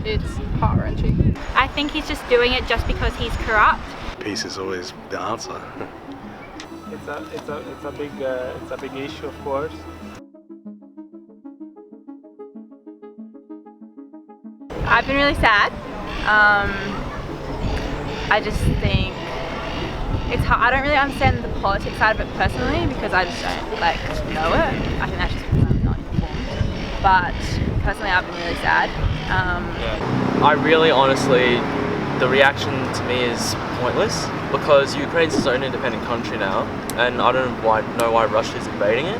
it's heart-wrenching. I think he's just doing it just because he's corrupt. Peace is always the answer. It's a big issue, of course. I've been really sad. I just think it's hard. I don't really understand the politics side of it personally because I just don't know it. I think that's just because I'm not informed. But personally, I've been really sad. I really honestly, the reaction to me is pointless because Ukraine's its own independent country now, and I don't know why Russia's invading it.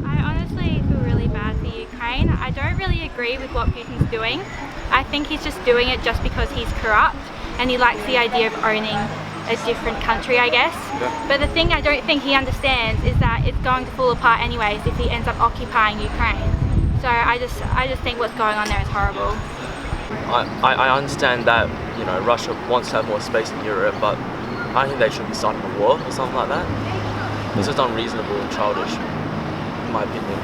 I honestly feel really bad for Ukraine. I don't really agree with what Putin's doing. I think he's just doing it just because he's corrupt and he likes the idea of owning a different country, I guess. Yeah. But the thing I don't think he understands is that it's going to fall apart anyways if he ends up occupying Ukraine. So I just think what's going on there is horrible. I understand that, you know, Russia wants to have more space in Europe, but I think they should be starting a war or something like that. It's just unreasonable and childish, in my opinion.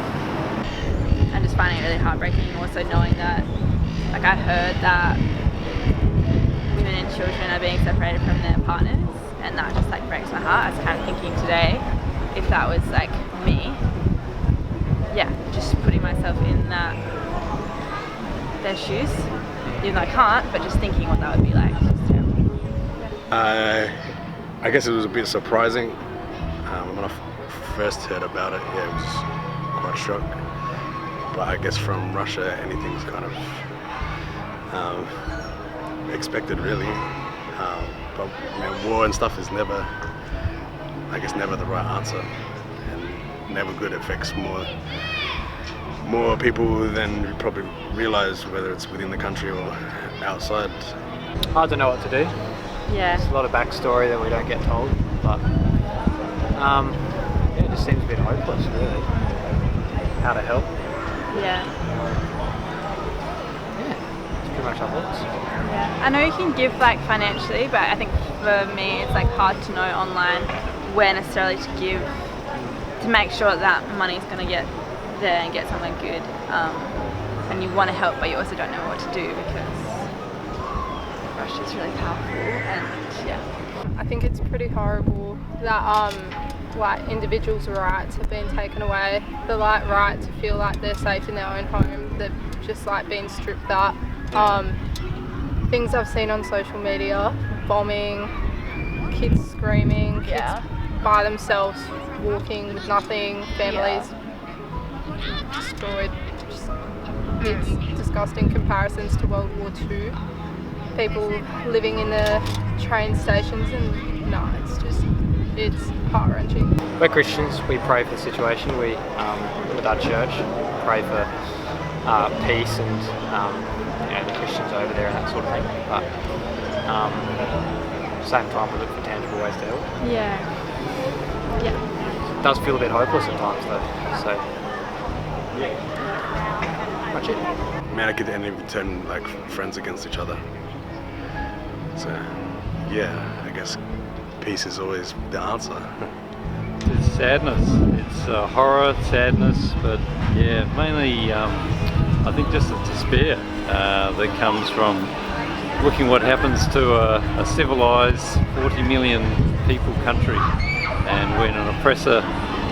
I'm just finding it really heartbreaking, also knowing that, like, I heard that women and children are being separated from their partners, and that just like breaks my heart. I was kind of thinking today, if that was like me, yeah, just putting myself in their shoes, even though I can't, but just thinking what that would be like. Just terrible. I guess it was a bit surprising. When I first heard about it, yeah, it was quite shocked. But I guess from Russia, anything's kind of expected, really. But war and stuff is never the right answer, and never good. It affects more people than you probably realise, whether it's within the country or outside. Hard to know what to do. Yeah. There's a lot of backstory that we don't get told, but it just seems a bit hopeless, really. How to help? Yeah. It's pretty much our thoughts. Yeah. I know you can give like financially, but I think for me it's like hard to know online where necessarily to give to make sure that money's going to get there and get something good. And you want to help, but you also don't know what to do because Russia's really powerful, and yeah. I think it's pretty horrible that like individuals' rights have been taken away. The like right to feel like they're safe in their own home, they've just like been stripped that. Things I've seen on social media, bombing, kids screaming, kids by themselves walking with nothing, families destroyed. It's disgusting comparisons to World War II. People living in the train stations, and no, it's heart-wrenching. We're Christians, we pray for the situation. We, with our church, pray for peace and the Christians over there and that sort of thing. But at the same time, we look for tangible ways to help. Yeah. It does feel a bit hopeless at times, though. So, much it. Man, it could even turn like friends against each other. So, yeah, I guess peace is always the answer. It's sadness. It's horror, sadness, but yeah, mainly I think just the despair that comes from looking what happens to a civilised 40 million people country, and when an oppressor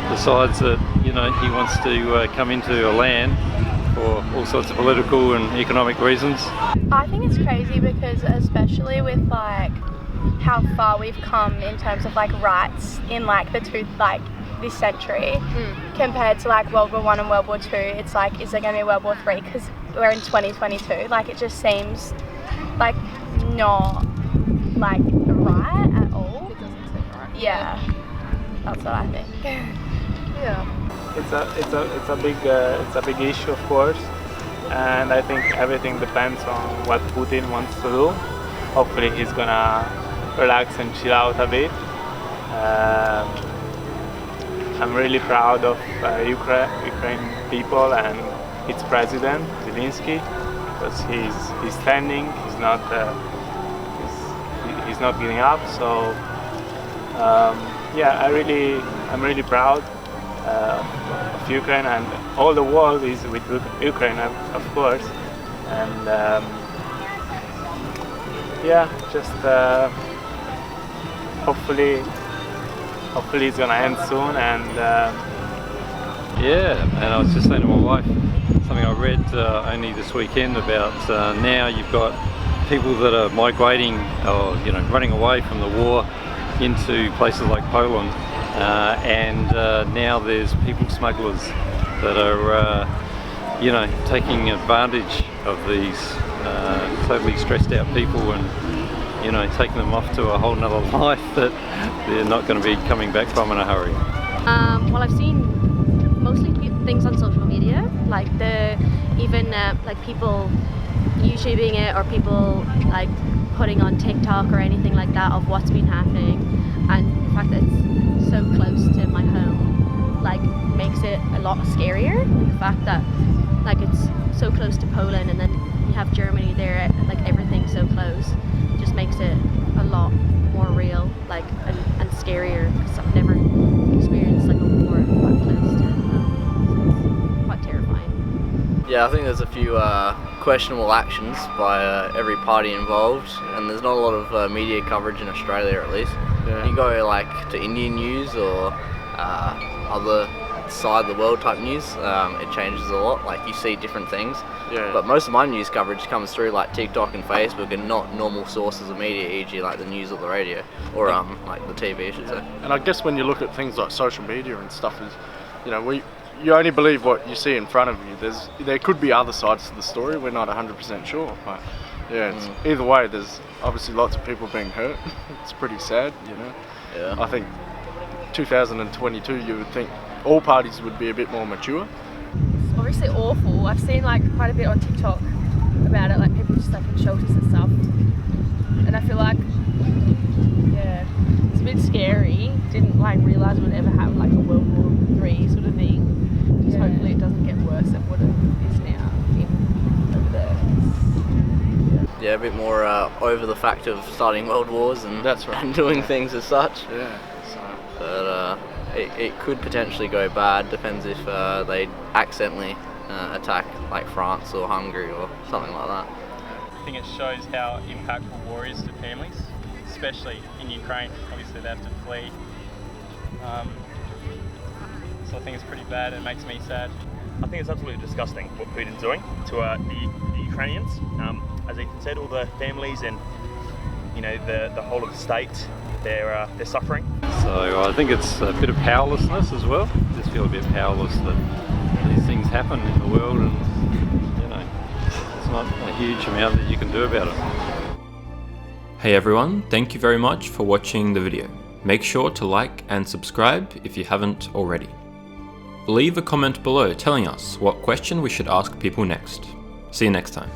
decides that, you know, he wants to come into a land for all sorts of political and economic reasons. I think it's crazy because especially with like how far we've come in terms of like rights in like this century compared to like World War I and World War II. It's like, is there going to be World War III? Because we're in 2022. Like, it just seems like not like right at all. It doesn't seem right. Yeah, that's what I think. Yeah. It's a big issue, of course, and I think everything depends on what Putin wants to do. Hopefully he's gonna relax and chill out a bit. I'm really proud of Ukraine people and its president Zelensky, because he's standing. He's not giving up. So yeah, I'm really proud of Ukraine, and all the world is with Ukraine, of course. and yeah, just hopefully it's gonna end soon. And yeah, and I was just saying to my wife something I read only this weekend about now you've got people that are migrating or running away from the war into places like Poland, and now there's people smugglers that are taking advantage of these totally stressed out people and taking them off to a whole nother life that they're not going to be coming back from in a hurry. Well, I've seen mostly things on social media, like like people YouTubing it, or people like putting on TikTok or anything like that of what's been happening, and the fact that it's so close to my home like makes it a lot scarier. And the fact that like it's so close to Poland, and then you have Germany there, like everything's so close, just makes it a lot more real, like and scarier, because I've never experienced like a war that close to home. So it's quite terrifying. Yeah, I think there's a few questionable actions by every party involved, and there's not a lot of media coverage in Australia, at least. Yeah. You go like to Indian news or other side of the world type news, it changes a lot. Like you see different things. Yeah. But most of my news coverage comes through like TikTok and Facebook, and not normal sources of media, e.g. like the news or the radio, or like the TV, I should say. And I guess when you look at things like social media and stuff, is you only believe what you see in front of you. There could be other sides to the story. We're not 100% sure, but yeah, it's, either way, there's obviously lots of people being hurt. It's pretty sad, Yeah. I think 2022, you would think all parties would be a bit more mature. It's obviously awful. I've seen like quite a bit on TikTok about it, like people just like in shelters and stuff. And I feel like, yeah, it's a bit scary. Didn't like realise we'd ever have like a World War III sort of thing. Just hopefully it doesn't get worse than what it is now over there. Yeah, a bit more over the fact of starting world wars and That's right. and doing things as such. Yeah. So. But it could potentially go bad. Depends if they accidentally attack like France or Hungary or something like that. I think it shows how impactful war is to families, especially in Ukraine. Obviously they have to flee. So I think it's pretty bad and it makes me sad. I think it's absolutely disgusting what Putin's doing to the Ukrainians. As he said, all the families and the whole of the state, they're suffering. So I think it's a bit of powerlessness as well. Just feel a bit powerless that these things happen in the world, and it's not a huge amount that you can do about it. Hey everyone, thank you very much for watching the video. Make sure to like and subscribe if you haven't already. Leave a comment below telling us what question we should ask people next. See you next time.